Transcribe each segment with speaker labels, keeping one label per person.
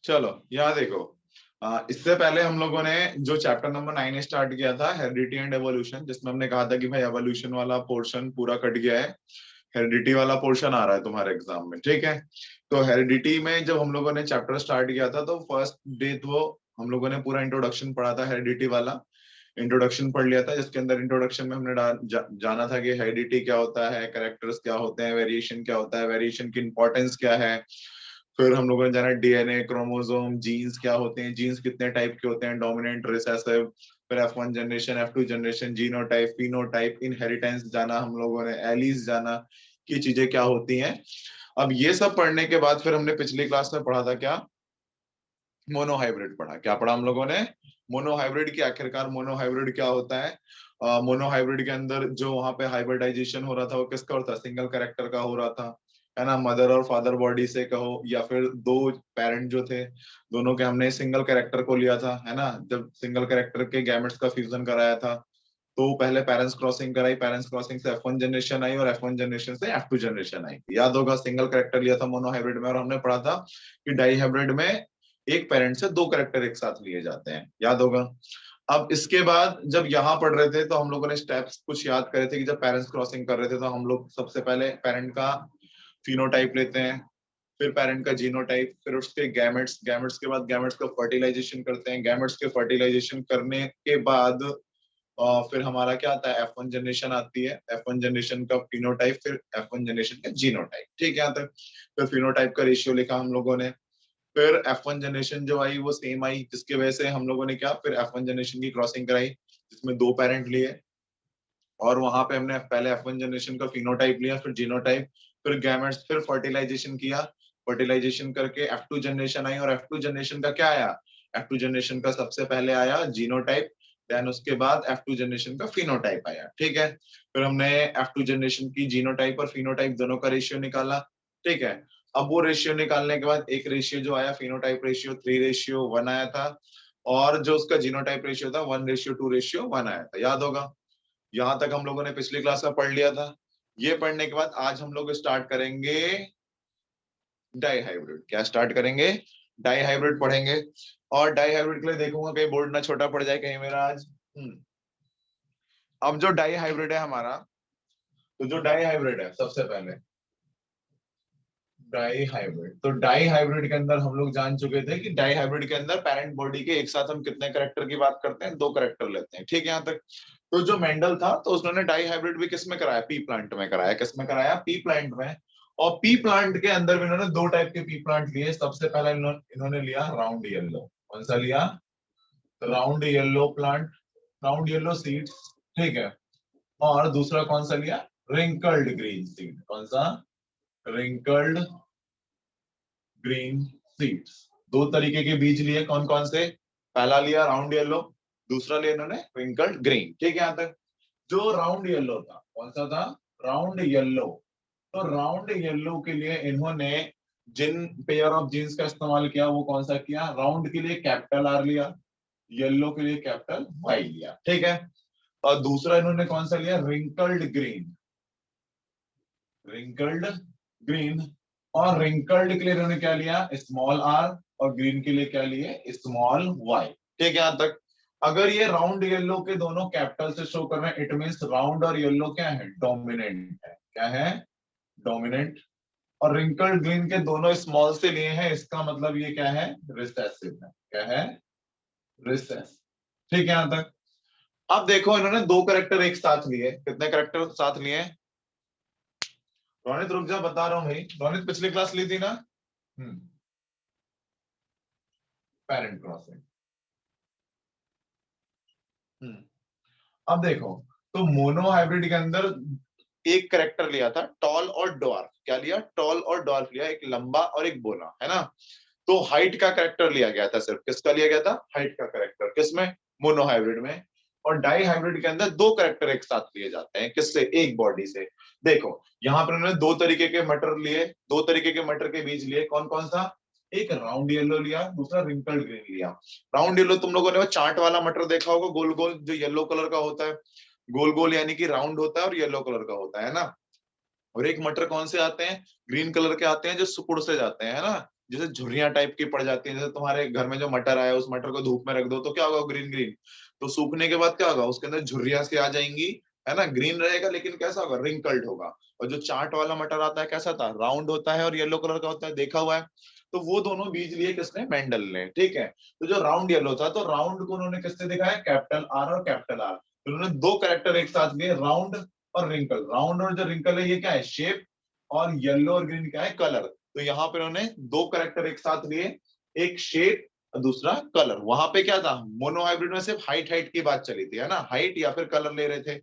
Speaker 1: चलो यहाँ देखो, इससे पहले हम लोगों ने जो चैप्टर नंबर 9 स्टार्ट किया था, हेरिडिटी एंड एवोल्यूशन, जिसमें हमने कहा था कि भाई एवोल्यूशन वाला पोर्शन पूरा कट गया है, हेरिडिटी वाला पोर्शन आ रहा है तुम्हारे एग्जाम में, ठीक है। तो हेरिडिटी में जब हम लोगों ने चैप्टर स्टार्ट किया था तो फर्स्ट डे तो हम लोगों ने पूरा इंट्रोडक्शन पढ़ा था, हेरिडिटी वाला इंट्रोडक्शन पढ़ लिया था, जिसके अंदर इंट्रोडक्शन में हमने जाना था कि हेरिडिटी क्या होता है, कैरेक्टर्स क्या होते हैं, वेरिएशन क्या होता है, वेरिएशन की इंपॉर्टेंस क्या है। फिर हम लोगों ने जाना डीएनए, क्रोमोसोम, जीन्स क्या होते हैं, जीन्स कितने टाइप के होते हैं, डोमिनेंट, रिसेसिव, फिर F1 generation, F2 generation, genotype, phenotype, inheritance जाना हम लोगों ने, एलीज जाना कि चीजें क्या होती हैं। अब ये सब पढ़ने के बाद फिर हमने पिछली क्लास में पढ़ा था क्या, मोनोहाइब्रिड पढ़ा। क्या पढ़ा हम लोगों ने, मोनोहाइब्रिड की। आखिरकार मोनोहाइब्रिड क्या होता है, मोनोहाइब्रिड के अंदर जो वहां पे हाइब्रिडाइजेशन हो रहा था वो किसका होता, सिंगल कैरेक्टर का हो रहा था, है ना। मदर और फादर बॉडी से कहो, या फिर दो पेरेंट जो थे दोनों के, हमने सिंगल कैरेक्टर को लिया था, है ना। जब सिंगल कैरेक्टर के गैमेट्स का फ्यूजन कराया था तो पहले पेरेंट्स क्रॉसिंग कराई, पेरेंट्स क्रॉसिंग से F1 जनरेशन आई और F1 जनरेशन से F2 जनरेशन आई। याद होगा, सिंगल कैरेक्टर लिया था मोनोहाइब्रिड में, और हमने पढ़ा था कि डाई हाइब्रिड में एक पेरेंट से दो कैरेक्टर एक साथ लिए जाते हैं, याद होगा। अब इसके बाद जब यहाँ पढ़ रहे थे तो हम लोगों ने स्टेप्स कुछ याद करे थे कि जब पेरेंट्स क्रॉसिंग कर रहे थे तो हम लोग सबसे पहले पेरेंट का फिनोटाइप लेते हैं, फिर पेरेंट का जीनोटाइप, फिर उसके गैमेट्स, गैमेट्स के बाद गैमेट्स का फर्टिलाइजेशन करते हैं, गैमेट्स के फर्टिलाइजेशन करने के बाद फिर हमारा क्या आता है, F1 जनरेशन आती है, F1 जनरेशन का फिनोटाइप, फिर F1 जनरेशन का जीनोटाइप, ठीक है यहाँ तक। फिर फिनोटाइप का रेशियो लिखा हम लोगों ने। फिर F1 जनरेशन जो आई वो सेम आई, जिसके वजह से हम लोगों ने क्या, फिर F1 जनरेशन की क्रॉसिंग कराई जिसमें दो पेरेंट लिए, और वहां पे हमने पहले F1 जनरेशन का फिनोटाइप लिया, फिर जीनोटाइप, फिर गैमेट्स, फिर फर्टिलाइजेशन किया। फर्टिलाइजेशन करके F2 जनरेशन आई, और F2 जनरेशन का क्या आया, F2 जनरेशन का सबसे पहले आया जीनोटाइप, देन उसके बाद F2 जनरेशन का फिनोटाइप आया, ठीक है। फिर हमने F2 जनरेशन की जीनोटाइप और फिनोटाइप दोनों का रेशियो निकाला, ठीक है। अब वो रेशियो निकालने के बाद एक रेशियो जो आया, फिनोटाइप रेशियो 3:1 आया था, और जो उसका जीनोटाइप रेशियो था 1:2:1 आया था, याद होगा। यहां तक हम लोगों ने पिछली क्लास में पढ़ लिया था। ये पढ़ने के बाद आज हम लोग स्टार्ट करेंगे डाई हाइब्रिड। क्या स्टार्ट करेंगे, डाई हाइब्रिड पढ़ेंगे। और डाई हाइब्रिड के लिए देखूंगा कहीं बोर्ड ना छोटा पड़ जाए कहीं मेरा आज। अब जो डाई हाइब्रिड है हमारा, तो जो डाई हाइब्रिड है सबसे पहले डाई हाइब्रिड, तो डाई हाइब्रिड के अंदर हम लोग जान चुके थे कि डाई हाइब्रिड के अंदर पेरेंट बॉडी के एक साथ हम कितने करेक्टर की बात करते हैं, दो करेक्टर लेते हैं, ठीक है यहाँ तक। तो जो मेंडल था तो उसने डाई हाइब्रिड भी किस में कराया, पी प्लांट में कराया। किस में कराया, पी प्लांट में। और पी प्लांट के अंदर भी इन्होंने दो टाइप के पी प्लांट लिए। सबसे पहला इन्होंने लिया राउंड येलो। कौन सा लिया, round yellow plant, round yellow seeds, ठीक है। और दूसरा कौन सा लिया, रिंकल्ड ग्रीन सीड। कौन सा, रिंकल्ड ग्रीन सीड्स। दो तरीके के बीज लिए, कौन कौन से, पहला लिया राउंड येलो, दूसरा लिया इन्होंने ट्विंकल्ड ग्रीन, ठीक है यहाँ तक। जो राउंड येलो था, कौन सा था, राउंड येलो। तो राउंड येलो के लिए इन्होंने जिन पेयर ऑफ जीन्स का इस्तेमाल किया वो कौन सा किया, राउंड के लिए कैपिटल आर लिया, येलो के लिए कैपिटल वाई लिया, ठीक है। और दूसरा इन्होंने कौन सा लिया, रिंकल्ड ग्रीन, रिंकल्ड ग्रीन। और रिंकल्ड के लिए इन्होंने क्या लिया, स्मॉल आर, और ग्रीन के लिए क्या लिए, स्मॉल वाई, ठीक है यहाँ तक। अगर ये राउंड येलो के दोनों कैपिटल से शो कर रहे हैं, इट मींस राउंड और येलो क्या है, डोमिनेंट है। क्या है, डोमिनेंट। और रिंकल्ड ग्रीन के दोनों स्मॉल से लिए हैं, इसका मतलब ये क्या है, रिसेसिव है। क्या है, रिसेस, ठीक है यहाँ तक। अब देखो इन्होंने दो करेक्टर एक साथ लिए, कितने करेक्टर साथ लिए, रोनित रुक जा, बता रहा हूँ भाई। रोनित पिछली क्लास ली थी ना, पेरेंट क्रॉसिंग। अब देखो, तो मोनो हाइब्रिड के अंदर एक करेक्टर लिया था टॉल और डॉर्फ। क्या लिया, टॉल और डॉर्फ लिया, एक लंबा और एक बोला, है ना। तो हाइट का करेक्टर लिया गया था, सिर्फ किसका लिया गया था, हाइट का करेक्टर, किसमें, मोनो हाइब्रिड में। और डाई हाइब्रिड के अंदर दो करेक्टर एक साथ लिए जाते हैं, किससे, एक बॉडी से। देखो यहाँ पर उन्होंने दो तरीके के मटर लिए, दो तरीके के मटर के बीज लिए, कौन कौन सा, एक राउंड येलो लिया, दूसरा रिंकल्ड ग्रीन लिया। राउंड येलो तुम लोगों ने वो चाट वाला मटर देखा होगा, गोल गोल जो येलो कलर का होता है, गोल गोल यानी कि राउंड होता है और येलो कलर का होता है ना। और एक मटर कौन से आते हैं, ग्रीन कलर के आते हैं जो सुकुड़ से जाते हैं, है ना, जैसे झुर्रियां टाइप की पड़ जाती है, जैसे तुम्हारे घर में जो मटर आया उस मटर को धूप में रख दो तो क्या होगा, ग्रीन ग्रीन। तो सूखने के बाद क्या होगा, उसके अंदर झुर्रियां सी आ जाएंगी, है ना, ग्रीन रहेगा लेकिन कैसा होगा, रिंकल्ड होगा। और जो चाट वाला मटर आता है कैसा था, राउंड होता है और येलो कलर का होता है, देखा हुआ है। तो वो दोनों बीज लिए किसने, मेंडल ने, ठीक है। तो जो राउंड येलो था, तो राउंड को उन्होंने किससे दिखाया, कैपिटल आर और कैपिटल आर। तो उन्होंने दो कैरेक्टर एक साथ लिए, राउंड और रिंकल। राउंड और जो रिंकल है ये क्या है, शेप, और येलो और ग्रीन क्या है, कलर। तो यहाँ पे उन्होंने दो कैरेक्टर एक साथ लिए, एक शेप दूसरा कलर। वहां पे क्या था, मोनोहाइब्रिड में सिर्फ हाइट हाइट की बात चली थी, है ना, हाइट या फिर कलर ले रहे थे।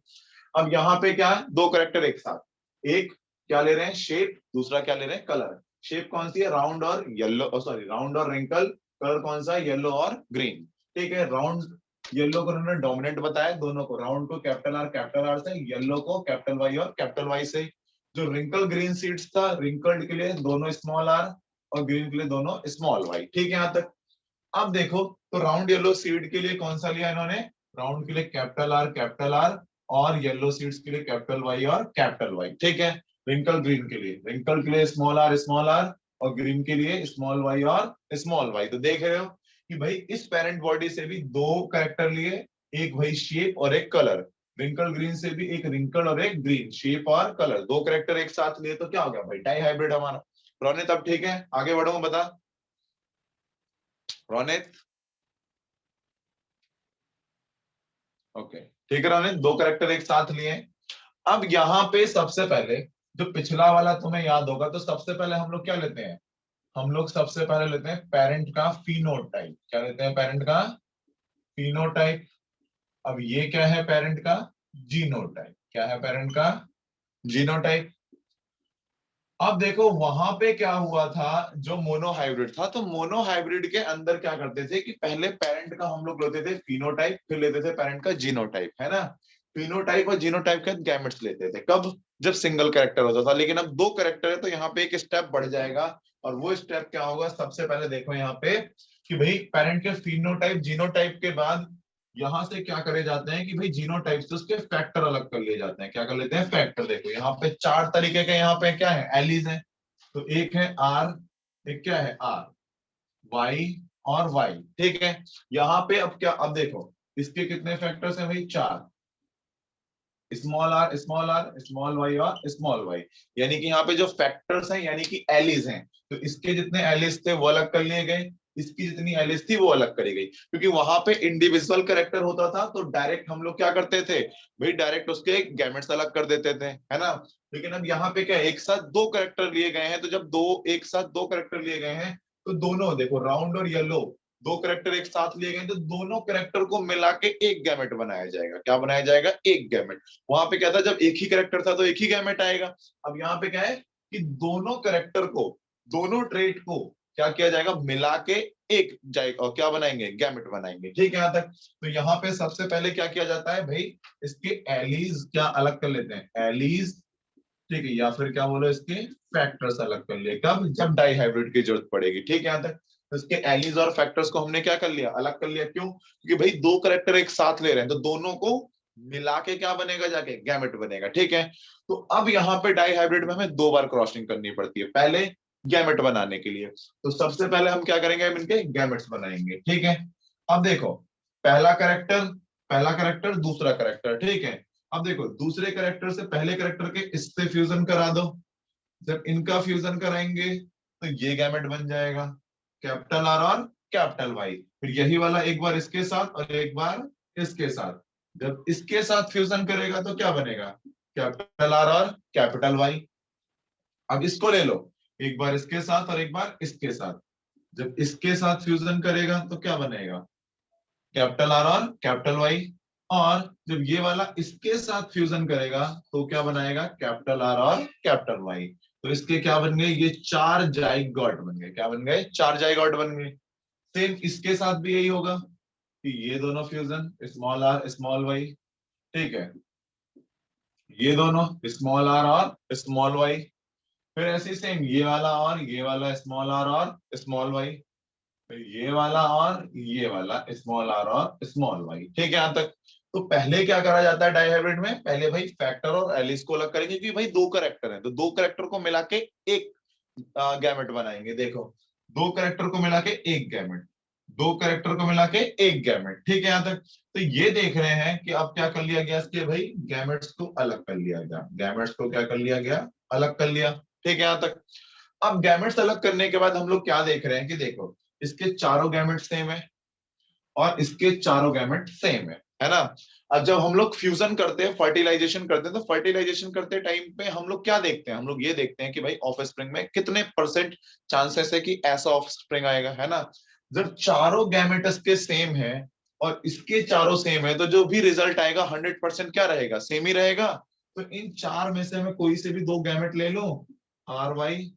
Speaker 1: अब यहाँ पे क्या है, दो कैरेक्टर एक साथ, एक क्या ले रहे हैं, शेप, दूसरा क्या ले रहे हैं, कलर। शेप कौन सी है, राउंड और येलो, सॉरी राउंड और रिंकल। कलर कौन सा है, येलो और ग्रीन। ठीक है, राउंड येलो को उन्होंने डोमिनेंट बताया, दोनों को, राउंड को कैपिटल आर से, येलो को कैपिटल वाई और कैपिटल वाई से। जो रिंकल ग्रीन सीड्स था, रिंकल्ड के लिए दोनों स्मॉल आर और ग्रीन के लिए दोनों स्मॉल वाई। ठीक है यहाँ तक। अब देखो, तो राउंड येलो सीड के लिए कौन सा लिया इन्होंने, राउंड के लिए कैपिटल आर और येलो सीड्स के लिए कैपिटल वाई और कैपिटल वाई। ठीक है, रिंकल ग्रीन के लिए, रिंकल के लिए स्मॉल आर और ग्रीन के लिए स्मॉल वाई और स्मॉल वाई। तो देख रहे हो कि भाई इस पेरेंट बॉडी से भी दो कैरेक्टर लिए, एक भाई शेप और एक कलर। रिंकल ग्रीन से भी एक रिंकल और एक ग्रीन, शेप और कलर, दो कैरेक्टर एक साथ लिए, तो क्या हो गया भाई, डाई हाइब्रिड हमारा। रोनित अब ठीक है, आगे बढ़ो, बता रोनित। ओके, ठीक है रोनित, दो कैरेक्टर एक साथ लिए। अब यहाँ पे सबसे पहले, जो पिछला वाला तुम्हें याद होगा, तो सबसे पहले हम लोग क्या लेते हैं, हम लोग सबसे पहले लेते हैं पेरेंट का फिनोटाइप। क्या लेते हैं, पेरेंट का फिनोटाइप। अब ये क्या है, पेरेंट का जीनोटाइप। क्या है, पेरेंट का जीनोटाइप। अब देखो वहां पे क्या हुआ था, जो मोनोहाइब्रिड था, तो मोनोहाइब्रिड के अंदर क्या करते थे कि पहले पेरेंट का हम लोग लेते थे फिनोटाइप, फिर लेते थे पेरेंट का जीनोटाइप, है ना। फिनोटाइप और जीनोटाइप के गैमेट्स लेते थे, कब, जब सिंगल कैरेक्टर होता था। लेकिन अब दो कैरेक्टर है तो यहाँ पे एक स्टेप बढ़ जाएगा। और वो स्टेप क्या होगा, सबसे पहले देखो यहाँ पे कि भाई पेरेंट के फिनोटाइप जीनोटाइप के बाद यहां से क्या करे जाते हैं कि भाई जीनोटाइप से उसके फैक्टर अलग कर लिए जाते हैं। क्या कर लेते हैं, फैक्टर। देखो यहाँ पे चार तरीके के, यहाँ पे क्या है, एलिज है। तो एक है आर, एक क्या है आर, वाई और वाई। ठीक है, यहाँ पे अब क्या, अब देखो इसके कितने फैक्टर्स हैं भाई, चार, स्मॉल आर स्मॉल वाई और स्मॉल वाई। यानी कि यहाँ पे जो फैक्टर्स हैं यानी कि एलिज हैं, तो इसके जितने एलिज थे वो अलग कर लिए गए, इसकी जितनी एलिज थी वो अलग करी गई। क्योंकि वहां पे इंडिविजुअल कैरेक्टर होता था तो डायरेक्ट हम लोग क्या करते थे भाई, डायरेक्ट उसके गैमेट्स अलग कर देते थे, है ना। लेकिन अब यहाँ पे क्या है, एक साथ दो कैरेक्टर लिए गए हैं, तो जब दो एक साथ दो कैरेक्टर लिए गए हैं, तो दोनों देखो, राउंड और येलो दो कैरेक्टर एक साथ लिए गए, तो दोनों कैरेक्टर को मिला के एक गैमेट बनाया जाएगा। क्या बनाया जाएगा, एक गैमेट। वहां पे क्या था, जब एक ही कैरेक्टर था तो एक ही गैमेट आएगा। अब यहाँ पे क्या है कि दोनों कैरेक्टर को, दोनों ट्रेट को क्या किया जाएगा, मिला के एक जाएगा, और क्या बनाएंगे, गैमेट बनाएंगे। ठीक है यहाँ तक। तो यहाँ पे सबसे पहले क्या किया जाता है भाई, इसके एलीज क्या अलग कर लेते हैं, एलीज, ठीक है, या फिर क्या बोलो, इसके फैक्टर्स अलग कर लिए, कब, जब डाई हाइब्रिड की जरूरत पड़ेगी। ठीक है यहाँ तक। तो इसके एलीज और फैक्टर्स को हमने क्या कर लिया, अलग कर लिया। क्यों, क्योंकि भाई दो कैरेक्टर एक साथ ले रहे हैं तो दोनों को मिला के क्या बनेगा, जाके गैमेट बनेगा। ठीक है, तो अब यहाँ पे डाई हाइब्रिड में हमें दो बार क्रॉसिंग करनी पड़ती है, पहले गैमेट बनाने के लिए। तो सबसे पहले हम क्या करेंगे, हम इनके गैमेट्स बनाएंगे। ठीक है, अब देखो पहला कैरेक्टर, पहला कैरेक्टर, दूसरा कैरेक्टर। ठीक है, अब देखो दूसरे कैरेक्टर से पहले कैरेक्टर के इससे फ्यूजन करा दो। जब इनका फ्यूजन कराएंगे तो ये गैमेट बन जाएगा, कैपिटल आर और कैपिटल वाई। फिर यही वाला एक बार इसके साथ और एक बार इसके साथ। जब इसके साथ फ्यूजन करेगा तो क्या बनेगा, कैपिटल आर और कैपिटल वाई। अब इसको ले लो, एक बार इसके साथ और एक बार इसके साथ। जब इसके साथ फ्यूजन करेगा तो क्या बनेगा, कैपिटल आर और कैपिटल वाई। और जब ये वाला इसके साथ फ्यूजन करेगा तो क्या बनाएगा, कैपिटल आर और कैपिटल वाई। तो इसके क्या बन गए, ये चार जाइगोट बन गए। क्या बन गए, चार जाइगोट बन गए। सेम इसके साथ भी यही होगा कि ये दोनों fusion, small are small Y. ठीक है, ये दोनों स्मॉल आर और स्मॉल वाई। फिर ऐसे सेम ये वाला और ये वाला, स्मॉल आर और स्मॉल वाई। फिर ये वाला और ये वाला, स्मॉल आर और स्मॉल वाई। ठीक है यहाँ तक। तो पहले क्या करा जाता है डाइहाइब्रिड में, पहले भाई फैक्टर और एलिस को अलग करेंगे, क्योंकि भाई दो करेक्टर हैं तो दो करेक्टर को मिला के एक गैमेट बनाएंगे। देखो दो कैरेक्टर को मिला के एक गैमेट, दो कैरेक्टर को मिला के एक गैमेट, ठीक है यहां तक। तो ये देख रहे हैं कि अब क्या कर लिया गया इसके भाई, गैमेट्स को अलग कर लिया गया, गैमेट्स को क्या कर लिया गया, अलग कर लिया, ठीक है यहां तक। अब गैमेट्स अलग करने के बाद हम लोग क्या देख रहे हैं कि देखो इसके चारों गैमेट सेम है और इसके चारों गैमेट सेम है ना। अब जब हम लोग फ्यूजन करते हैं, फर्टिलाइजेशन करते हैं, तो फर्टिलाइजेशन करते टाइम पे हम लोग क्या देखते हैं, हम लोग ये देखते हैं कि भाई ऑफ स्प्रिंग में कितने परसेंट चांसेस है कि ऐसा ऑफ स्प्रिंग आएगा, है ना। जब चारों गैमेट्स के सेम है और इसके चारों सेम है, तो जो भी रिजल्ट आएगा 100% क्या रहेगा, सेम ही रहेगा। तो इन चार में से मैं कोई से भी दो गैमेट ले लूं, आर वाई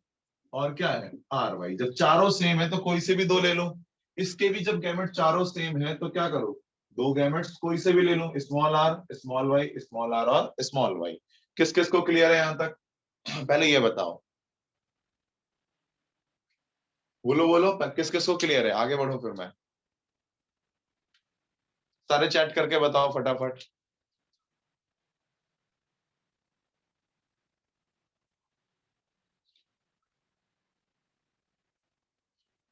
Speaker 1: और क्या है आर वाई, जब चारों सेम है तो कोई से भी दो ले लो। इसके भी जब गैमेट चारों सेम है तो क्या करो, दो गैमेट्स कोई से भी ले लो, small are small Y, small are और स्मॉल वाई। किस किस को क्लियर है यहां तक, पहले ये बताओ, बोलो बोलो किस किस को क्लियर है, आगे बढ़ो फिर मैं सारे चैट करके बताओ फटाफट।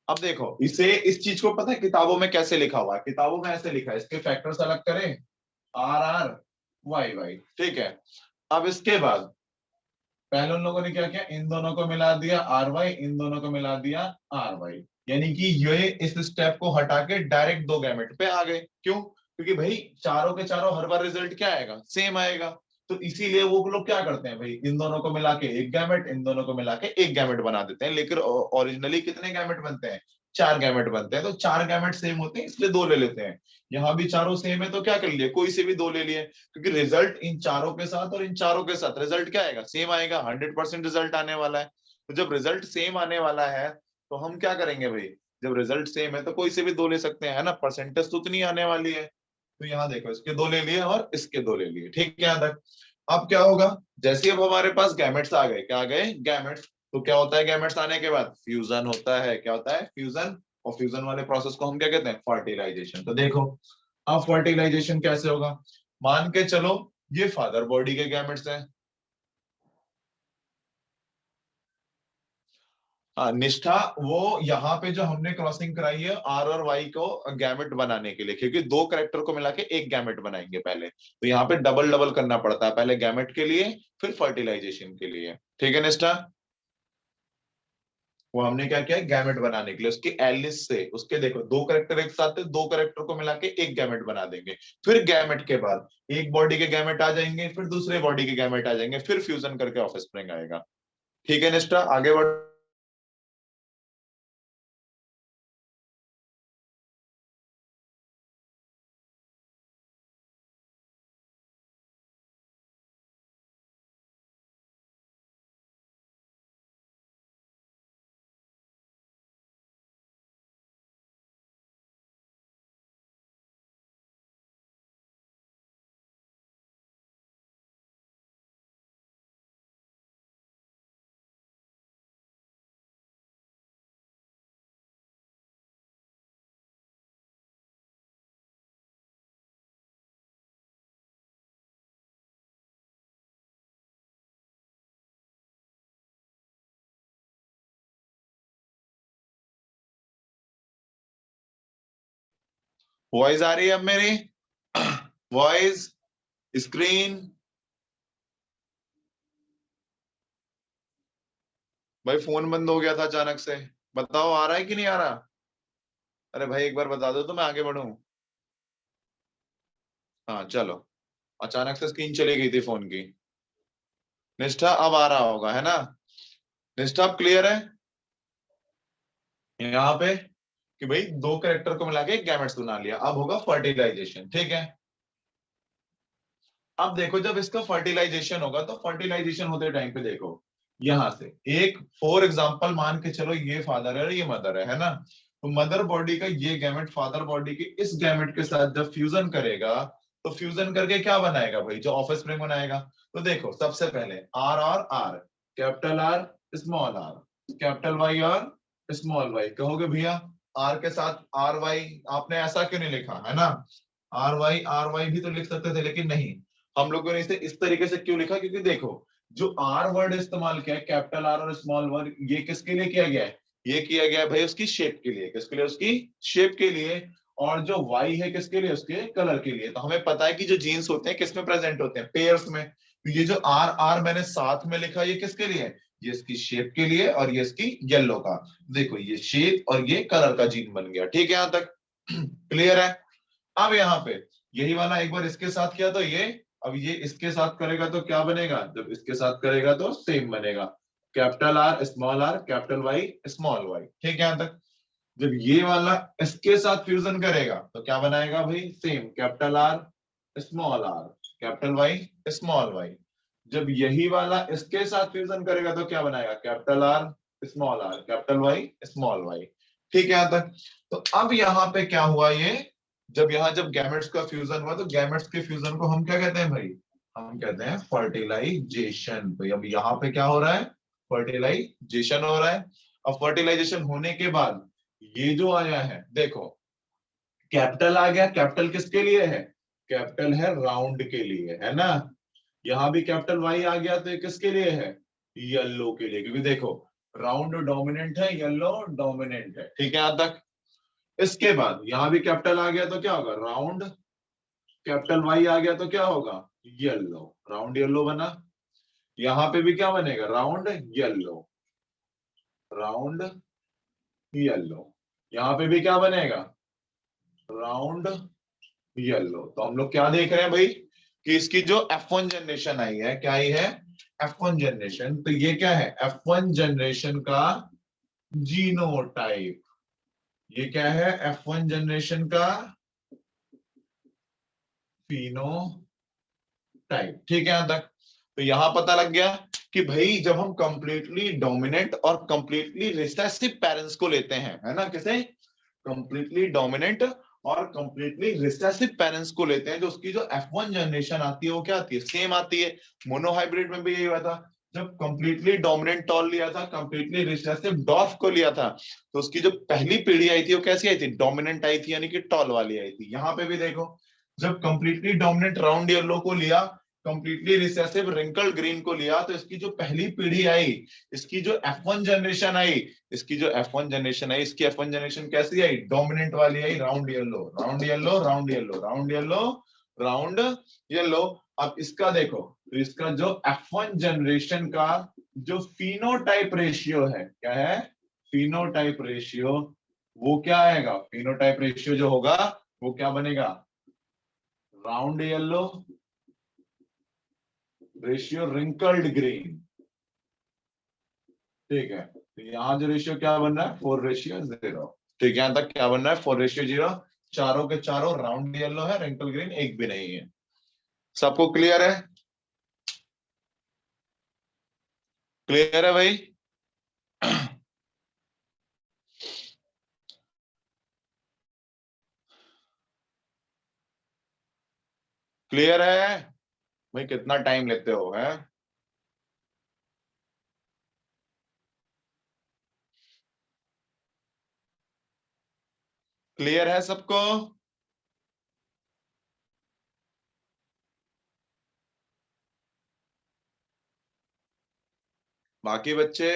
Speaker 1: अब देखो इसे, इस चीज को पता है किताबों में कैसे लिखा हुआ है, किताबों में ऐसे लिखा है, इसके फैक्टर्स अलग करें, आर आर वाई वाई, ठीक है। अब इसके बाद पहले उन लोगों ने क्या किया, इन दोनों को मिला दिया आर वाई, इन दोनों को मिला दिया आर वाई, यानी कि ये इस स्टेप को हटा के डायरेक्ट दो गैमेट पे आ गए। क्यों, क्योंकि भाई चारों के चारों हर बार रिजल्ट क्या आएगा, सेम आएगा। तो इसीलिए वो लोग क्या करते हैं भाई, इन दोनों को मिला के एक गैमेट, इन दोनों को मिला के एक गैमेट बना देते हैं। लेकिन ओरिजिनली कितने गैमेट बनते हैं, चार गैमेट बनते हैं। तो चार गैमेट सेम होते हैं इसलिए दो ले लेते हैं। यहाँ भी चारों सेम है तो क्या कर लिए, कोई से भी दो ले लिए, क्योंकि रिजल्ट इन चारों के साथ और इन चारों के साथ रिजल्ट क्या आएगा, सेम आएगा, 100% रिजल्ट आने वाला है। तो जब रिजल्ट सेम आने वाला है तो हम क्या करेंगे भाई, जब रिजल्ट सेम है तो कोई से भी दो ले सकते हैं, है ना, परसेंटेज तो उतनी आने वाली है। तो यहाँ देखो इसके दो ले लिए और इसके दो ले लिए, ठीक है यहाँ तक। अब क्या होगा, जैसे अब हमारे पास गैमेट्स आ गए, क्या आ गए गैमेट्स, तो क्या होता है गैमेट्स आने के बाद फ्यूजन होता है, क्या होता है फ्यूजन। और फ्यूजन वाले प्रोसेस को हम क्या कहते हैं, फर्टिलाइजेशन। तो देखो अब फर्टिलाइजेशन कैसे होगा, मान के चलो ये फादर बॉडी के गैमेट्स हैं। हाँ निष्ठा, वो यहाँ पे जो हमने क्रॉसिंग कराई है आर और वाई को गैमेट बनाने के लिए, क्योंकि दो करेक्टर को मिला के एक गैमेट बनाएंगे पहले, तो यहाँ पे डबल डबल करना पड़ता है, पहले गैमेट के लिए फिर फर्टिलाइजेशन के लिए, ठीक है निष्ठा। वो हमने क्या किया, गैमेट बनाने के लिए उसके एलिस से, उसके देखो दो करेक्टर एक साथ थे, दो करेक्टर को मिला के एक गैमेट बना देंगे। फिर गैमेट के बाद एक बॉडी के गैमेट आ जाएंगे, फिर दूसरे बॉडी के गैमेट आ जाएंगे, फिर फ्यूजन करके ऑफस्प्रिंग आएगा। ठीक है निष्ठा, आगे बढ़। वॉइस आ रही है अब मेरी, वॉइस, स्क्रीन। भाई फोन बंद हो गया था अचानक से, बताओ आ रहा है कि नहीं आ रहा। अरे भाई एक बार बता दो तो मैं आगे बढ़ूं। हाँ चलो, अचानक से स्क्रीन चली गई थी फोन की। निष्ठा अब आ रहा होगा, है ना, निष्ठा अब क्लियर है यहाँ पे, कि भाई दो कैरेक्टर को मिला के एक गैमेट्स बना लिया, अब होगा फर्टिलाइजेशन, ठीक है। अब देखो जब इसका फर्टिलाइजेशन होगा तो फर्टिलाइजेशन होते टाइम पे देखो, यहां से एक फॉर एग्जांपल मान के चलो ये फादर है और ये मदर है ना। तो मदर बॉडी का ये गैमेट फादर बॉडी के इस गैमेट के साथ जब फ्यूजन करेगा, तो फ्यूजन करके क्या बनाएगा भाई, जो ऑफस्प्रिंग बनाएगा। तो देखो सबसे पहले आर और R, capital R small are, capital Y और स्मॉल वाई, कहोगे भैया आर के साथ आर वाई आपने ऐसा क्यों नहीं लिखा, है ना। आर वाई भी तो लिख सकते थे, लेकिन नहीं, हम लोगों ने इसे इस तरीके से क्यों लिखा, क्योंकि देखो जो आर वर्ड इस्तेमाल किया है, कैपिटल आर और स्मॉल वर्ड, ये किसके लिए किया गया है, ये किया गया है भाई उसकी शेप के लिए, किसके लिए, उसकी शेप के लिए। और जो वाई है किसके लिए, उसके कलर के लिए। तो हमें पता है कि जो जीन्स होते हैं किसमें प्रेजेंट होते हैं, पेयर्स में। तो ये जो आर आर मैंने साथ में लिखा, ये किसके लिए है, ये इसकी शेप के लिए और ये इसकी येलो का। देखो ये शेप और ये कलर का जीन बन गया, ठीक है यहां तक क्लियर है। अब यहाँ पे यही वाला एक बार इसके साथ किया तो ये, अब ये इसके साथ करेगा तो क्या बनेगा, जब इसके साथ करेगा तो सेम बनेगा, capital R capital Y small Y, ठीक है यहां तक। जब ये वाला इसके साथ फ्यूजन करेगा तो क्या बनाएगा भाई, same capital R capital Y small Y. जब यही वाला इसके साथ फ्यूजन करेगा तो क्या बनाएगा, capital R capital Y small Y, ठीक है यहां तक। तो अब यहाँ पे क्या हुआ, ये जब गैमेट्स का फ्यूजन हुआ तो गैमेट्स के फ्यूजन को हम क्या कहते हैं भाई, हम कहते हैं फर्टिलाइजेशन। तो अब यहाँ पे क्या हो रहा है, फर्टिलाइजेशन हो रहा है। अब फर्टिलाइजेशन होने के बाद ये जो आया है देखो, कैपिटल आ गया, कैपिटल किसके लिए है, कैपिटल है राउंड के लिए, है ना। यहां भी कैपिटल वाई आ गया तो ये किसके लिए है, येलो के लिए, क्योंकि देखो राउंड डोमिनेंट है, येलो डोमिनेंट है, ठीक है यहां तक। इसके बाद यहां भी कैपिटल आ गया तो क्या होगा, राउंड, कैपिटल वाई आ गया तो क्या होगा, येलो, राउंड येलो बना। यहां पे भी क्या बनेगा, राउंड येलो, राउंड येलो। यहां पे भी क्या बनेगा, राउंड येलो। तो हम लोग क्या देख रहे हैं भाई, कि इसकी जो F1 जनरेशन आई है, क्या आई है, F1 जनरेशन। तो ये क्या है, F1 जनरेशन का जीनोटाइप। ये क्या है, F1 जनरेशन का फिनोटाइप, ठीक है यहां तक। तो यहां पता लग गया कि भाई जब हम कंप्लीटली डोमिनेंट और कंप्लीटली रिसेसिव पेरेंट्स को लेते हैं, है ना, किसे, कंप्लीटली डोमिनेंट और कंप्लीटली रिसेसिव पेरेंट्स को लेते हैं, जो उसकी जो F1 जनरेशन आती है वो क्या आती है, सेम आती है। मोनोहाइब्रिड में भी यही हुआ था, जब कंप्लीटली डोमिनेंट टॉल लिया था, कंप्लीटली रिसेसिव डॉर्फ को लिया था, तो उसकी जो पहली पीढ़ी आई थी वो कैसी आई थी, डोमिनेंट आई थी, यानी कि टॉल वाली आई थी। यहाँ पे भी देखो, जब कंप्लीटली डोमिनेंट राउंड येलो को लिया, कंप्लीटली रिसेसिव रिंकल्ड ग्रीन को लिया, तो इसकी जो पहली पीढ़ी आई, इसकी जो F1 जनरेशन आई, इसकी F1 जनरेशन कैसी आई, डोमिनेंट वाली आई, round yellow, round yellow, round yellow, round yellow, round yellow. अब इसका देखो, तो इसका जो F1 जनरेशन का जो फिनोटाइप रेशियो है, क्या है, फिनोटाइप रेशियो, वो क्या आएगा, फिनोटाइप रेशियो जो होगा वो क्या बनेगा, round yellow ratio wrinkled green, ठीक है। तो यहाँ जो रेशियो क्या बन रहा है, 4:0, ठीक है। यहाँ तक क्या बन रहा है, 4:0, चारों के चारों राउंड येलो है, रिंकल ग्रीन एक भी नहीं है। सबको क्लियर है, क्लियर है भाई क्लियर है भाई, कितना टाइम लेते हो, है क्लियर है सबको। बाकी बच्चे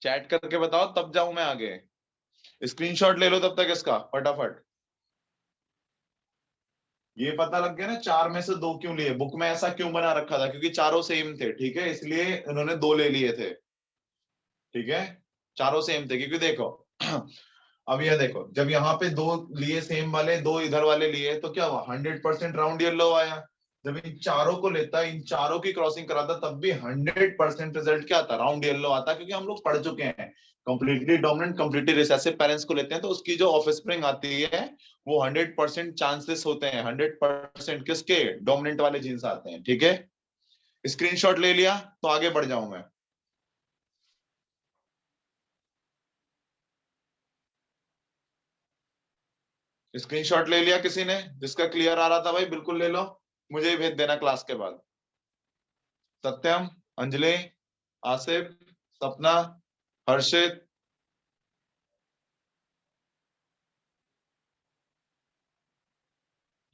Speaker 1: चैट करके बताओ, तब जाऊं मैं आगे। स्क्रीनशॉट ले लो तब तक इसका फटाफट। ये पता लग गया ना, चार में से दो क्यों लिए, बुक में ऐसा क्यों बना रखा था, क्योंकि चारों सेम थे, ठीक है, इसलिए उन्होंने दो ले लिए थे, ठीक है, चारों सेम थे। क्योंकि देखो अब ये देखो, जब यहाँ पे दो लिए सेम वाले, दो इधर वाले लिए, तो क्या हुआ, 100% राउंड येलो आया। जब इन चारों को लेता, इन चारों की क्रॉसिंग कराता, तब भी 100% रिजल्ट क्या आता, राउंड येलो आता, क्योंकि हम लोग पढ़ चुके हैं, completely dominant completely recessive parents को लेते हैं तो उसकी जो ऑफस्प्रिंग आती है वो 100% चांसेस होते हैं, 100% किसके, डोमिनेंट वाले जीन्स आते हैं, ठीक है। स्क्रीनशॉट ले लिया तो आगे बढ़ जाऊं मैं। स्क्रीनशॉट ले लिया किसी ने, जिसका क्लियर आ रहा था भाई बिल्कुल ले लो, मुझे ही भेज देना क्लास के बाद। सत्यम, अंजलि, आसिफ, सपना, हर्षित,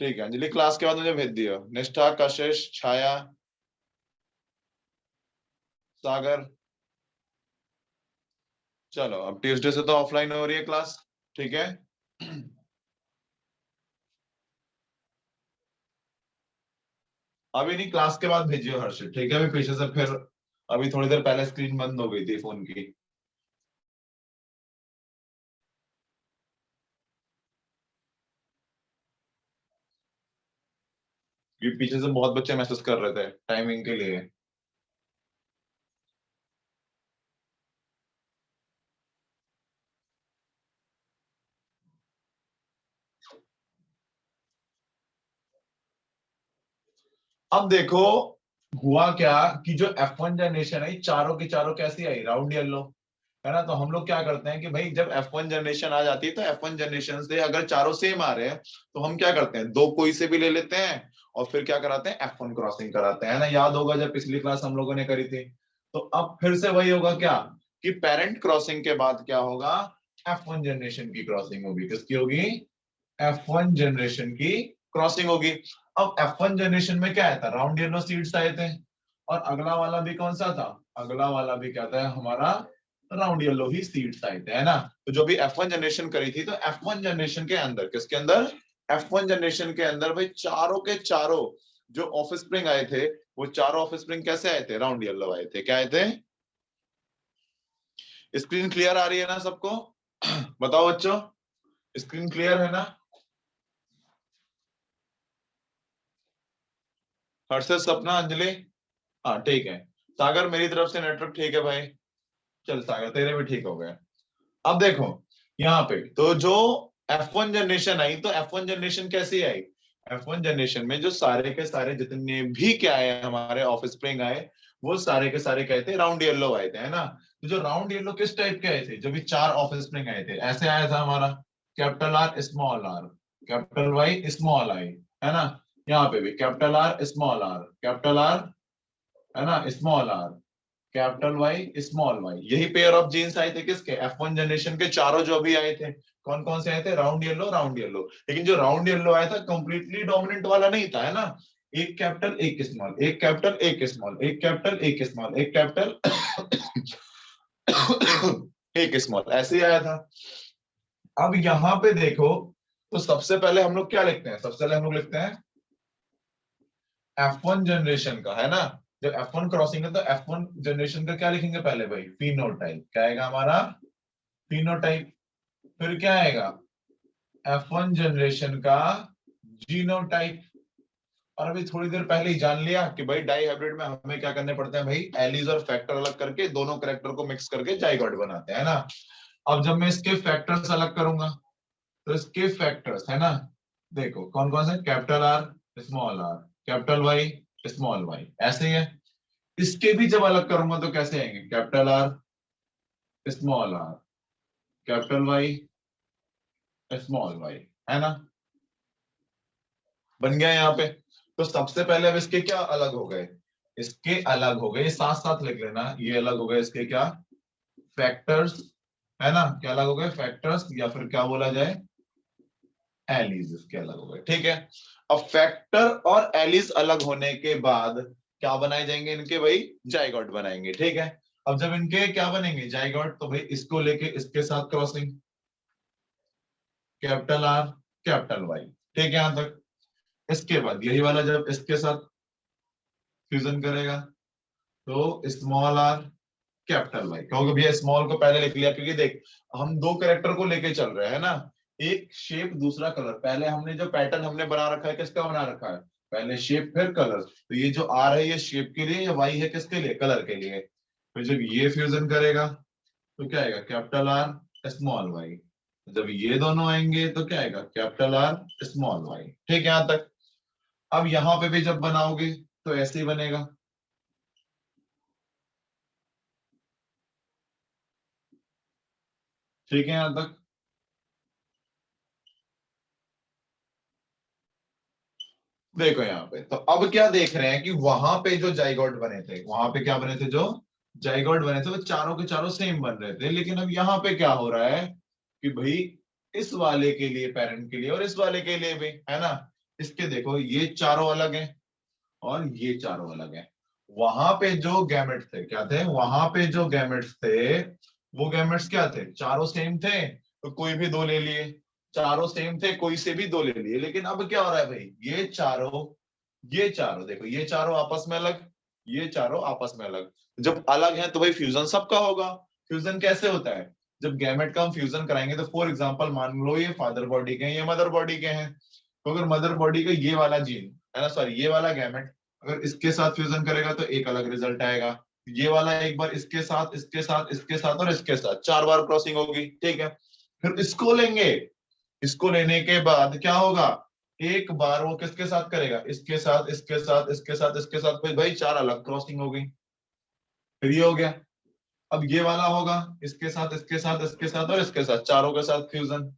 Speaker 1: ठीक है, अंजलि क्लास के बाद मुझे भेज दियो। निष्ठा, कशिश, छाया, सागर, चलो अब ट्यूसडे से तो ऑफलाइन हो रही है क्लास, ठीक है। अभी नहीं, क्लास के बाद भेजियो हर्षित, ठीक है। अभी पीछे से फिर अभी थोड़ी देर पहले स्क्रीन बंद हो गई थी फोन की। क्योंकि पीछे से बहुत बच्चे मैसेज कर रहे थे टाइमिंग के लिए। अब देखो हुआ क्या कि जो F1 जनरेशन आई, चारों की चारों कैसी आई, राउंड येलो, है ना। तो हम लोग क्या करते हैं कि भाई जब F1 जनरेशन आ जाती है तो F1 जनरेशन से अगर चारों सेम आ रहे हैं तो हम क्या करते हैं, दो कोई से भी ले लेते हैं और फिर क्या कराते हैं, F1 क्रॉसिंग कराते हैं, है ना। याद होगा जब पिछली क्लास हम लोगों ने करी थी। तो अब फिर से वही होगा क्या, कि पेरेंट क्रॉसिंग के बाद क्या होगा, F1 जनरेशन की क्रॉसिंग होगी। किसकी होगी, F1 जनरेशन की क्रॉसिंग होगी। अब F1 जनरेशन में क्या आया था, राउंड येलो सीड्स आए थे, और अगला वाला भी कौन सा था, अगला वाला भी क्या था हमारा, राउंड येलो ही सीड्स आए थे, है ना। तो जो भी F1 जनरेशन करी थी, तो F1 जनरेशन के अंदर, किसके अंदर, F1 जनरेशन के अंदर भाई चारों के चारों जो ऑफ स्प्रिंग आए थे, वो चारों ऑफ स्प्रिंग कैसे आए थे, राउंड येलो आए थे। क्या आए थे, स्क्रीन क्लियर आ रही है ना सबको? बताओ बच्चों, स्क्रीन क्लियर है ना? हर्षद, सपना, अंजलि, हाँ ठीक है। सागर मेरी तरफ से नेटवर्क ठीक है भाई। चल सागर तेरे भी ठीक हो गए। अब देखो यहाँ पे तो जो F1 जनरेशन आई, तो F1 जनरेशन कैसी आई, F1 जनरेशन में जो सारे के सारे जितने भी क्या आए हमारे ऑफ स्प्रिंग आए, वो सारे के सारे क्या थे, राउंड येलो आए थे, है ना। तो जो राउंड येलो किस टाइप के आए थे, जो भी चार ऑफ स्प्रिंग आए थे ऐसे आया था हमारा, capital R small are, capital Y small I, है ना। यहाँ पे भी capital R small are, capital R, है ना, small are, capital Y small Y, यही पेयर ऑफ जीन्स आए थे किसके, F1 जनरेशन के चारों जो भी आए थे। कौन कौन से आए थे, राउंड येलो, राउंड येलो। लेकिन जो राउंड येलो आया था कंप्लीटली डोमिनेंट वाला नहीं था, है ना। एक कैपिटल एक स्मॉल, एक कैपिटल एक स्मॉल, एक कैपिटल एक स्मॉल, एक कैपिटल एक स्मॉल, ऐसे ही आया था। अब यहाँ पे देखो, तो सबसे पहले हम लोग क्या लिखते हैं, सबसे पहले हम लोग लिखते हैं F1 जनरेशन का, है ना। जब F1 क्रॉसिंग है तो F1 जनरेशन का क्या लिखेंगे पहले भाई, फिनोटाइप, क्या आएगा हमारा, फिनोटाइप। फिर क्या आएगा, F1 जनरेशन का जीनोटाइप। और अभी थोड़ी देर पहले ही जान लिया कि भाई डाई हाइब्रिड में हमें क्या करने पड़ते हैं भाई, एलिज और फैक्टर अलग करके दोनों करेक्टर को मिक्स करके जाइगोट बनाते हैं, है ना। अब जब मैं इसके फैक्टर्स अलग करूंगा, तो इसके फैक्टर्स, है ना, देखो कौन कौन से, capital R small are, capital Y small Y, ऐसे ही है। इसके भी जब अलग करूंगा तो कैसे आएंगे, capital R small are, capital Y small Y, है ना। बन गया यहाँ पे। तो सबसे पहले अब इसके क्या अलग हो गए, इसके अलग हो गए, साथ साथ लिख लेना, ये अलग हो गए इसके क्या, फैक्टर्स, है ना। क्या अलग हो गए, फैक्टर्स, या फिर क्या बोला जाए, एलिज, इसके अलग हो गए, ठीक है। अब फैक्टर और एलिज अलग होने के बाद क्या बनाए जाएंगे इनके, भाई जाइगोट बनाएंगे, ठीक है। अब जब इनके क्या बनेंगे जाइगोट, तो भाई इसको लेके इसके साथ crossing, capital R capital Y, ठीक है यहां तक। इसके बाद यही वाला जब इसके साथ फ्यूजन करेगा, तो स्मॉल आर कैपिटल वाई, क्योंकि भैया स्मॉल को पहले लिख लिया, क्योंकि देख हम दो कैरेक्टर को लेके चल रहे हैं ना, एक शेप दूसरा कलर। पहले हमने जो पैटर्न हमने बना रखा है, किसका बना रखा है, पहले शेप फिर कलर। तो ये जो आर है ये शेप के लिए, या वाई है किसके लिए, कलर के लिए। फिर जब ये फ्यूजन करेगा तो क्या आएगा, कैपिटल आर स्मॉल वाई। जब ये दोनों आएंगे तो क्या आएगा, कैपिटल आर स्मॉल वाई, ठीक है यहां तक। अब यहां पे भी जब बनाओगे तो ऐसे ही बनेगा, ठीक है यहां तक। देखो यहाँ पे तो अब क्या देख रहे हैं कि वहां पे जो जाइगोट बने थे, वहां पे क्या बने थे, जो जाइगोट बने थे वो चारों के चारों सेम बन रहे थे। लेकिन अब यहाँ पे क्या हो रहा है कि भाई इस वाले के लिए, पेरेंट के लिए, और इस वाले के लिए भी, है ना। इसके देखो ये चारों अलग हैं और ये चारों अलग हैं। वहां पे जो गैमेट्स थे क्या थे, वहां पे जो गैमेट्स थे वो गैमेट्स क्या थे, चारों सेम थे तो कोई भी दो ले लिए, चारों सेम थे कोई से भी दो ले लिए। लेकिन अब क्या हो रहा है भाई, ये चारों देखो, ये चारों आपस में अलग, ये चारों आपस में अलग। जब अलग है तो भाई फ्यूजन सबका होगा। फ्यूजन कैसे होता है, जब गैमेट का हम फ्यूजन कराएंगे तो फॉर एग्जांपल मान लो ये फादर बॉडी के हैं, ये मदर बॉडी के हैं। तो अगर मदर बॉडी का ये वाला जीन है ना, सॉरी ये वाला गैमेट अगर इसके साथ फ्यूजन करेगा तो एक अलग रिजल्ट आएगा। ये वाला एक बार इसके साथ, इसके साथ, इसके साथ और इसके साथ, चार बार क्रॉसिंग होगी, ठीक है। फिर इसको लेंगे, इसको लेने के बाद क्या होगा, एक बार वो किसके साथ करेगा, इसके साथ, इसके साथ, इसके साथ, इसके साथ, फिर भाई चार अलग क्रॉसिंग हो गई। फिर ये हो गया। अब ये वाला होगा इसके साथ, इसके साथ, इसके साथ और इसके साथ, चारों के साथ फ्यूजन।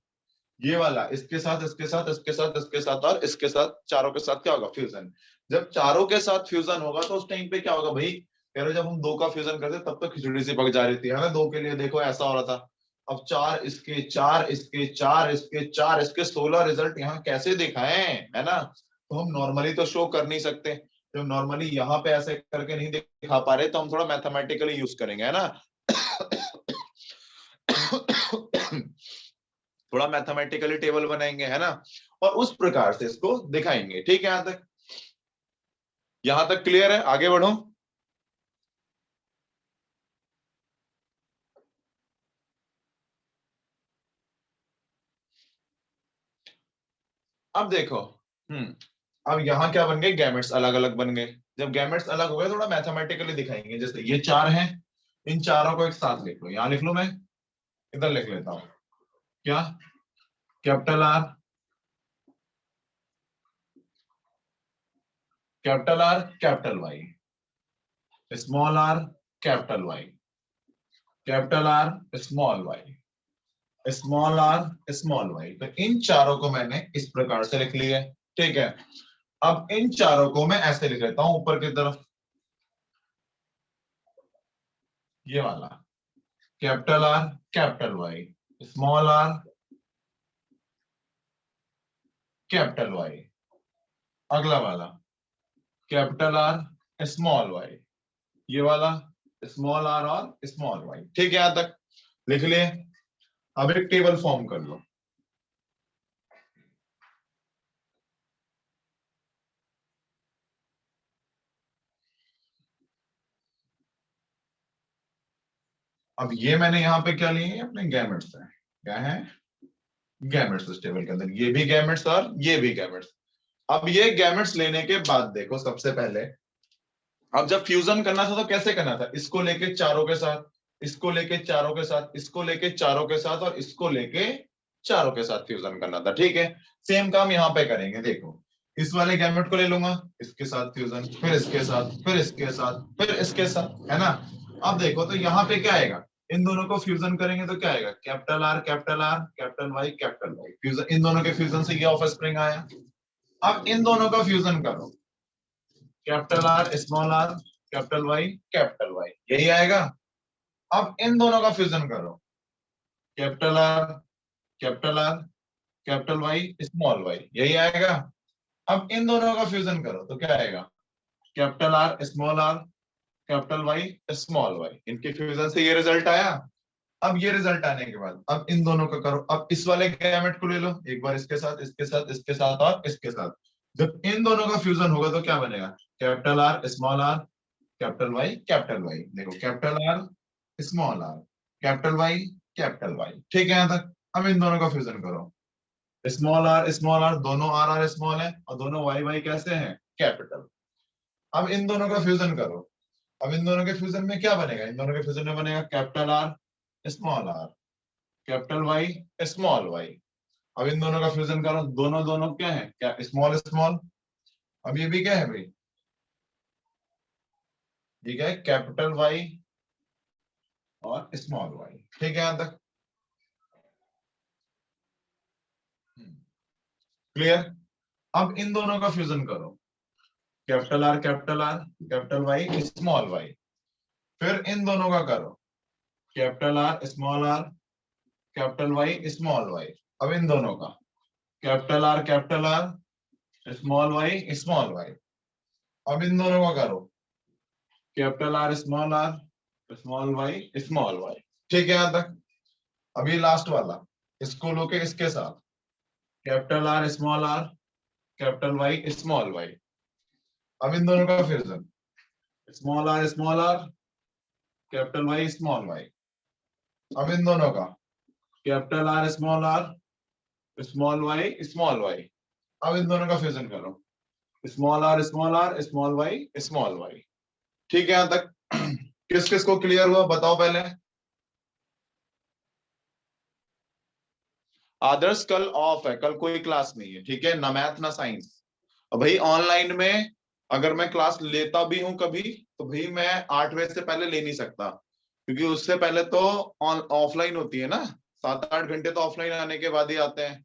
Speaker 1: ये वाला इसके साथ, इसके साथ, इसके साथ, इसके साथ और इसके साथ, चारों के साथ क्या होगा, फ्यूजन। जब चारों के साथ फ्यूजन होगा तो उस टाइम पे क्या होगा भाई, कह रहे जब हम दो का फ्यूजन करते तब तो खिचड़ी सी पक जा रही थी, है ना। दो के लिए देखो ऐसा हो रहा था। अब चार इसके, चार इसके, चार इसके, चार इसके, 16 रिजल्ट यहाँ कैसे दिखाएं, है ना। तो हम नॉर्मली तो शो कर नहीं सकते, जब नॉर्मली यहाँ पे ऐसे करके नहीं दिखा पा रहे तो हम थोड़ा मैथमेटिकली यूज करेंगे, है ना। थोड़ा मैथमेटिकली टेबल बनाएंगे, है ना, और उस प्रकार से इसको दिखाएंगे। ठीक है, यहां तक क्लियर है, आगे बढ़ो। अब देखो, अब यहाँ क्या बन गए, गैमेट्स अलग अलग बन गए। जब गैमेट्स अलग हो गए थोड़ा मैथमेटिकली दिखाएंगे। जैसे ये चार हैं, इन चारों को एक साथ लिख लो, यहां लिख लो, मैं इधर लिख लेता हूं। क्या, capital R, capital R, capital Y, small are, capital Y, capital R, small Y, small are, small Y. तो इन चारों को मैंने इस प्रकार से लिख लिया है, ठीक है। अब इन चारों को मैं ऐसे लिख लेता हूं ऊपर की तरफ, ये वाला capital R, capital Y, small are, capital Y, अगला वाला कैपिटल आर, स्मॉल वाई, ये वाला स्मॉल आर और स्मॉल वाई। ठीक है, यहां तक लिख लिए। अब एक टेबल फॉर्म कर लो। अब ये मैंने यहाँ पे क्या लिए, अपने गैमेट्स है, क्या है, गैमेट्स इस टेबल के अंदर, ये भी गैमेट्स और ये भी गैमेट्स। अब ये गैमेट्स लेने के बाद देखो, सबसे पहले अब जब फ्यूजन करना था तो कैसे करना था, इसको लेके चारों के साथ, इसको लेके चारों के साथ, इसको लेके चारों के साथ और इसको लेके चारों के साथ फ्यूजन करना था, ठीक है। सेम काम यहाँ पे करेंगे। देखो, इस वाले गैमेट को ले लूंगा, इसके साथ फ्यूजन, फिर इसके साथ, फिर इसके साथ, फिर इसके साथ, है ना। अब देखो तो यहाँ पे क्या आएगा, इन दोनों को फ्यूजन करेंगे तो क्या आएगा, capital R, capital R, capital Y, capital Y, fusion, इन दोनों के फ्यूजन से ये ऑफ स्प्रिंग आया। अब इन दोनों का फ्यूजन करो, capital R, small are, capital Y, यही आएगा। अब इन दोनों का फ्यूजन करो, capital R, capital R, capital Y, small Y, यही आएगा। अब इन दोनों का फ्यूजन करो तो क्या आएगा, capital R, small are, capital Y, small Y, इनके फ्यूजन से ये रिजल्ट आया। अब ये रिजल्ट आने के बाद अब इन दोनों का करो, अब इस वाले गैमेट को ले लो, एक बार इसके साथ, इसके साथ, इसके साथ और इसके साथ। जब इन दोनों का फ्यूजन होगा तो क्या बनेगा, capital R, small are, capital Y, capital Y. देखो, capital R, small are, capital Y, capital Y, ठीक है, यहां तक। अब इन दोनों का फ्यूजन करो, स्मॉल आर, दोनों आर आर स्मॉल है और दोनों वाई वाई कैसे हैं, कैपिटल। अब इन दोनों का फ्यूजन करो, अब इन दोनों के फ्यूजन में क्या बनेगा, इन दोनों के फ्यूजन में बनेगा capital R, small are, capital Y, small Y. अब इन दोनों का फ्यूजन करो, दोनों दोनों क्या है, क्या स्मॉल स्मॉल। अब ये भी क्या है भाई, ये क्या है, कैपिटल वाई और स्मॉल वाई, ठीक है, यहां तक क्लियर। अब इन दोनों का फ्यूजन करो, capital R, capital R, capital Y, small Y. फिर इन दोनों का करो, capital R, small are, capital Y, small Y. अब इन दोनों का कैपिटल आर, स्मॉल वाई। अब इन दोनों का करो, capital R, small Y, small Y. ठीक है यहां तक। अभी लास्ट वाला, इसको लो के इसके साथ, capital R small are, capital Y small Y. अब इन दोनों का fusion, small are capital Y small Y. अब इन दोनों का कैपिटल आर स्मॉल वाई। अब इन दोनों का फ्यूजन करो, स्मॉल वाई। ठीक है यहां तक। किस किस को क्लियर हुआ बताओ पहले। आदर्श कल ऑफ है, कल कोई क्लास नहीं है, ठीक है, ना मैथ ना साइंस। और भाई ऑनलाइन में अगर मैं क्लास लेता भी हूं कभी, तो भाई मैं 8 बजे से पहले ले नहीं सकता, क्योंकि उससे पहले तो ऑफलाइन होती है ना, 7-8 घंटे तो ऑफलाइन आने के बाद ही आते हैं।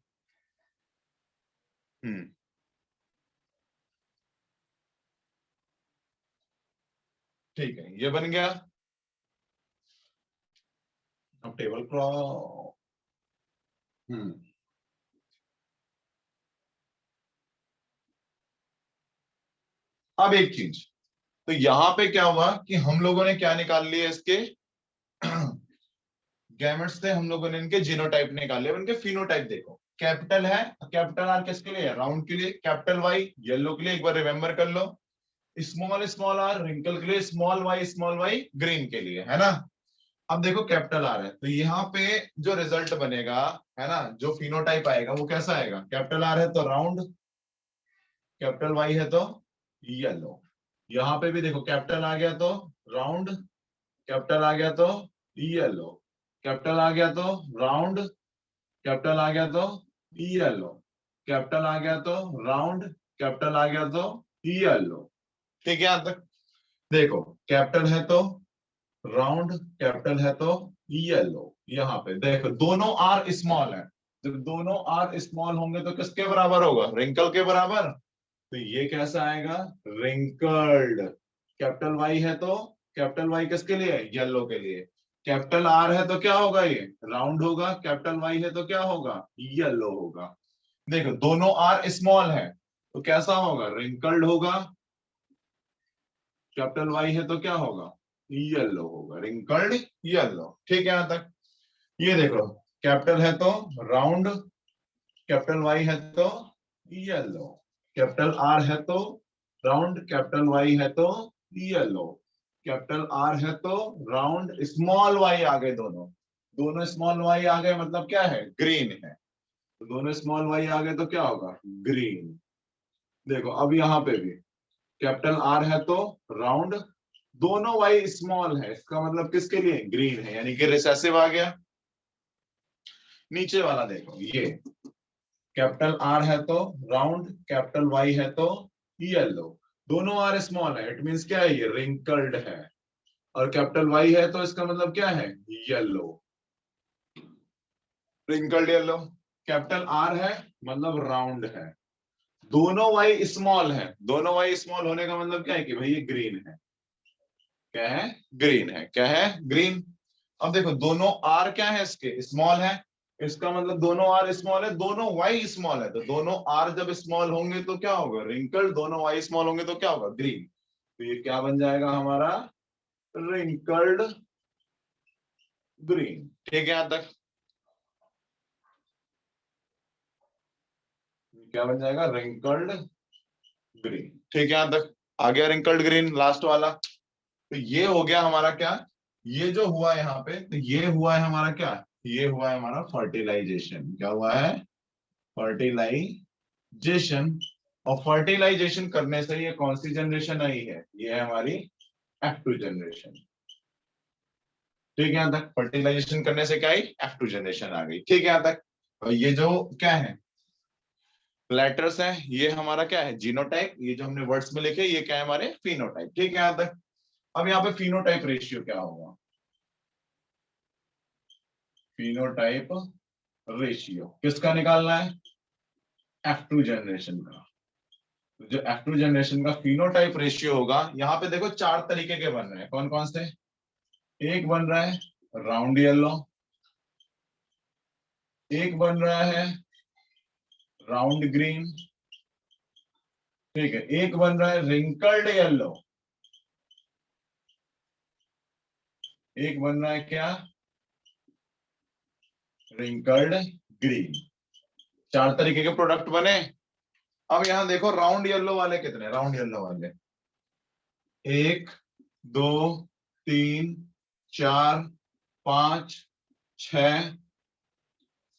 Speaker 1: हम्म। ठीक है, ये बन गया। अब टेबल क्रॉस। हम्म। अब एक चीज, तो यहां पे क्या हुआ कि हम लोगों ने क्या निकाल लिया इसके गैमेट्स से, हम लोगों ने इनके जीनोटाइप निकाले, इनके फिनोटाइप देखो। कैपिटल है, कैपिटल आर किसके लिए है, राउंड के लिए, कैपिटल वाई येलो के लिए, एक बार रिमेंबर कर लो। स्मॉल आर रिंकल के लिए, स्मॉल वाई ग्रीन के लिए, है ना। अब देखो कैपिटल आर है, तो यहाँ पे जो रिजल्ट बनेगा, है ना, जो फिनोटाइप आएगा वो कैसा आएगा, कैपिटल आर है तो राउंड, कैपिटल वाई है तो येलो। यहाँ पे भी देखो कैपिटल आ गया तो राउंड, कैपिटल आ गया तो येलो, कैपिटल आ गया तो राउंड, कैपिटल आ गया तो येलो, कैपिटल आ गया तो राउंड, कैपिटल आ गया तो येलो। ठीक है यहां तक। देखो कैपिटल है तो राउंड, कैपिटल है तो येलो। यहाँ पे देखो दोनों आर स्मॉल है, जब दोनों आर स्मॉल होंगे तो किसके बराबर होगा, रिंकल के बराबर। तो ये कैसा आएगा, रिंकल्ड। कैपिटल वाई है तो कैपिटल वाई किसके लिए, येलो के लिए। कैपिटल आर है तो क्या होगा, ये राउंड होगा, कैपिटल वाई है तो क्या होगा, येलो होगा। देखो दोनों आर स्मॉल है तो कैसा होगा, रिंकल्ड होगा, कैपिटल वाई है तो क्या होगा, येलो होगा, रिंकल्ड येलो। ठीक है यहां तक। ये देखो कैपिटल है तो राउंड, कैपिटल वाई है तो येलो, कैपिटल आर है तो राउंड, कैपिटल वाई है तो येलो, कैपिटल आर है तो राउंड, स्मॉल वाई आ गए दोनों, दोनों स्मॉल वाई आ गए मतलब क्या है, ग्रीन है। तो दोनों स्मॉल वाई आ गए तो क्या होगा, ग्रीन। देखो अब यहाँ पे भी कैपिटल आर है तो राउंड, दोनों वाई स्मॉल है, इसका मतलब किसके लिए, ग्रीन है, यानी कि रिसेसिव आ गया। नीचे वाला देखो, ये कैपिटल आर है तो राउंड, कैपिटल वाई है तो येलो, दोनों आर स्मॉल है, इट मींस क्या है, ये रिंकल्ड है। और कैपिटल वाई है तो इसका मतलब क्या है, yellow, wrinkled yellow. Capital R है मतलब राउंड है, दोनों वाई स्मॉल है, दोनों वाई स्मॉल होने का मतलब क्या है कि भाई ये ग्रीन है। क्या है, ग्रीन है, क्या है, ग्रीन। अब देखो दोनों आर क्या है, इसके स्मॉल है, इसका मतलब दोनों आर स्मॉल है, दोनों वाई स्मॉल है, तो दोनों आर जब स्मॉल होंगे तो क्या होगा, रिंकल्ड, दोनों वाई स्मॉल होंगे तो क्या होगा, ग्रीन। तो ये क्या बन जाएगा हमारा, रिंकल्ड ग्रीन। ठीक है यहां तक। क्या बन जाएगा, रिंकल्ड ग्रीन। ठीक है यहां तक। आ गया रिंकल्ड ग्रीन लास्ट वाला। तो ये हो गया हमारा क्या, ये जो हुआ यहाँ पे, तो ये हुआ है हमारा क्या, ये हुआ है हमारा फर्टिलाइजेशन। क्या हुआ है, फर्टिलाइजेशन। और फर्टिलाइजेशन करने से ये कौन सी जनरेशन आई है, ये है हमारी F2 जनरेशन। ठीक है यहां तक। फर्टिलाइजेशन करने से क्या आई, F2 जनरेशन आ गई। ठीक है यहां तक। और ये जो क्या है, लेटर्स है, ये हमारा क्या है, जीनोटाइप, ये जो हमने वर्ड्स में लिखे ये क्या है, हमारे फिनोटाइप। ठीक है यहां तक। अब यहाँ पे फिनोटाइप रेशियो क्या होगा, फिनोटाइप रेशियो किसका निकालना है, F2 जनरेशन का। जो F2 जनरेशन का फिनोटाइप रेशियो होगा, यहाँ पे देखो 4 तरीके के बन रहे हैं, कौन कौन से। एक बन रहा है राउंड येलो, एक बन रहा है राउंड ग्रीन, ठीक है, एक बन रहा है रिंकल्ड येलो, एक बन रहा है क्या, रिंकल्ड ग्रीन। 4 तरीके के प्रोडक्ट बने। अब यहां देखो राउंड येलो वाले कितने, राउंड येलो वाले 1 2 3 4 5 6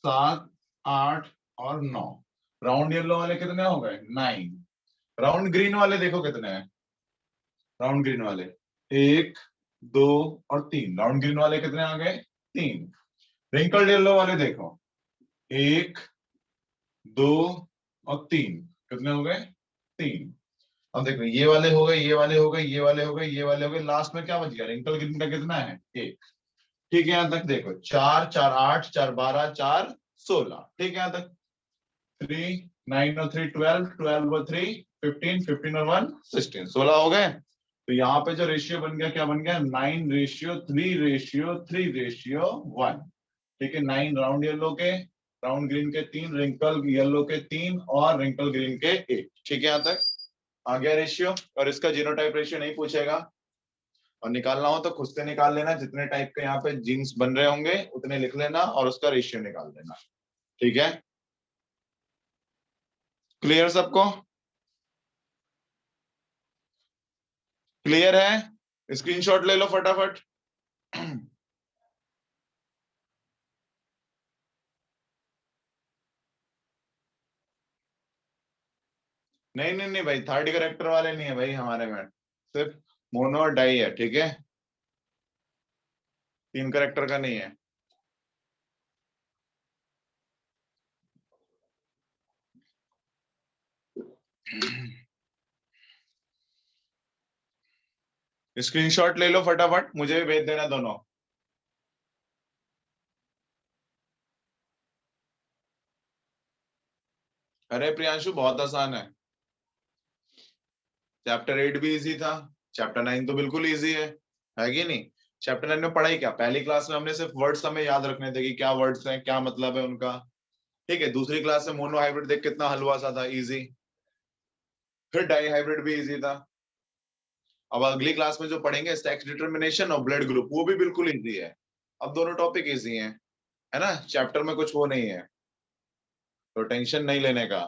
Speaker 1: 7 8 और 9। राउंड येलो वाले कितने हो गए 9। राउंड ग्रीन वाले देखो कितने हैं, राउंड ग्रीन वाले 1 2 और 3। राउंड ग्रीन वाले कितने आ गए 3। रिंकल्ड येलो वाले देखो 1 2 और 3, कितने हो गए 3। अब देखो ये वाले हो गए, ये वाले हो गए, ये वाले हो गए, ये वाले हो गए, लास्ट में क्या बच गया रिंकल ग्रीन का कितना है 1। ठीक है, यहां तक देखो 4 4 8 4 12 4 16। ठीक है, यहां तक 3 9 और 3 12 12 और 3 15 15 और 1 16 16 हो गए। तो यहाँ पे जो रेशियो बन गया क्या बन गया 9:3:3:1। ठीक है, 9 राउंड येलो के, राउंड ग्रीन के 3, रिंकल येलो के 3 और रिंकल ग्रीन के 1। ठीक है, यहाँ तक आ गया रेशियो। और इसका जीनोटाइप रेशियो नहीं पूछेगा, और निकालना हो तो खुद से निकाल लेना, जितने टाइप के यहाँ पे जीन्स बन रहे होंगे उतने लिख लेना और उसका रेशियो निकाल देना। ठीक है, क्लियर सबको, क्लियर है? स्क्रीनशॉट ले लो फटाफट। नहीं नहीं नहीं भाई, थर्ड करेक्टर वाले नहीं है भाई हमारे में, सिर्फ मोनो और डाई है। ठीक है, 3 करेक्टर का नहीं है। स्क्रीनशॉट ले लो फटाफट, मुझे भी भेज देना दोनों। अरे प्रियांशु बहुत आसान है, चैप्टर 8 भी इजी था, चैप्टर 9 तो बिल्कुल इजी है कि नहीं? चैप्टर 9 में पढ़ाई क्या, पहली क्लास में हमने सिर्फ वर्ड्स हमें याद रखने थे कि क्या वर्ड्स हैं, क्या मतलब है उनका। ठीक है, दूसरी क्लास में मोनो हाइब्रिड देख कितना हलवा सा था, इजी। फिर डाई हाइब्रिड भी इजी था। अब अगली क्लास में जो पढ़ेंगे स्टैक्स डिटर्मिनेशन और ब्लड ग्रुप, वो भी बिल्कुल इजी है। अब दोनों टॉपिक इजी हैं, है ना, चैप्टर में कुछ वो नहीं है, तो टेंशन नहीं लेने का।